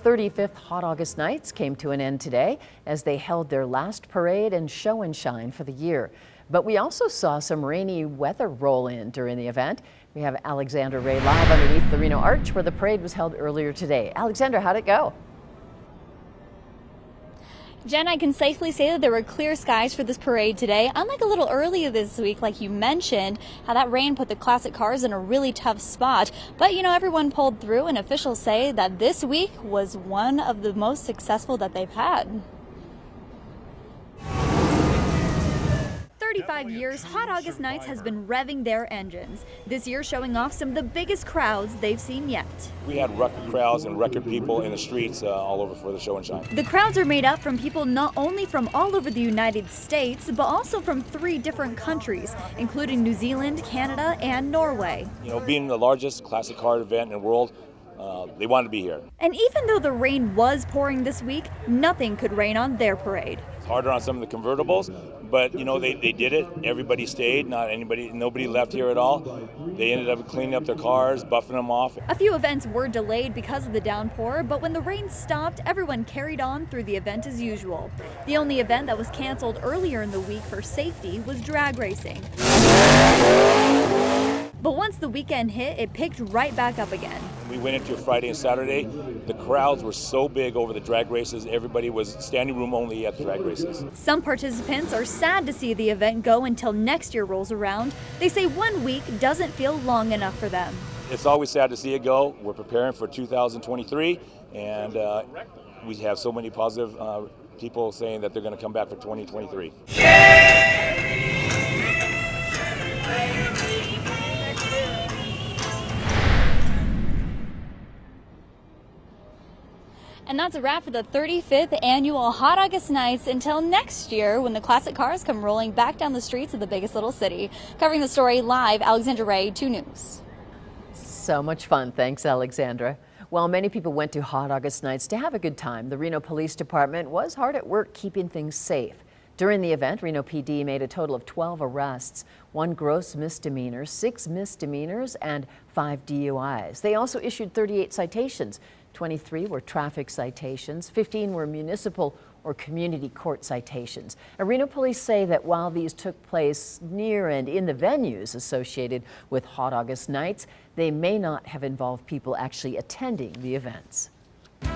35th Hot August Nights came to an end today as they held their last parade and show and shine for the year. But we also saw some rainy weather roll in during the event. We have Alexandra Ray live underneath the Reno Arch where the parade was held earlier today. Alexandra, how'd it go? Jen, I can safely say that there were clear skies for this parade today, unlike a little earlier this week, like you mentioned, how that rain put the classic cars in a really tough spot. But, everyone pulled through, and officials say that this week was one of the most successful that they've had. 35 years, Hot August Nights has been revving their engines, this year showing off some of the biggest crowds they've seen yet. We had record crowds and record people in the streets all over for the show and shine. The crowds are made up from people not only from all over the United States, but also from 3 different countries, including New Zealand, Canada, and Norway. Being the largest classic car event in the world, they wanted to be here. And even though the rain was pouring this week, nothing could rain on their parade. It's harder on some of the convertibles, but they did it. Everybody stayed. Nobody left here at all. They ended up cleaning up their cars, buffing them off. A few events were delayed because of the downpour, but when the rain stopped, everyone carried on through the event as usual. The only event that was canceled earlier in the week for safety was drag racing. But once the weekend hit, it picked right back up again. We went into Friday and Saturday. The crowds were so big over the drag races. Everybody was standing room only at the drag races. Some participants are sad to see the event go until next year rolls around. They say 1 week doesn't feel long enough for them. It's always sad to see it go. We're preparing for 2023, and we have so many positive people saying that they're going to come back for 2023. And that's a wrap for the 35th annual Hot August Nights until next year when the classic cars come rolling back down the streets of the biggest little city. Covering the story live, Alexandra Ray, 2 News. So much fun. Thanks, Alexandra. While many people went to Hot August Nights to have a good time, the Reno Police Department was hard at work keeping things safe. During the event, Reno PD made a total of 12 arrests, 1 gross misdemeanor, 6 misdemeanors, and 5 DUIs. They also issued 38 citations. 23 were traffic citations, 15 were municipal or community court citations. Reno police say that while these took place near and in the venues associated with Hot August Nights, they may not have involved people actually attending the events.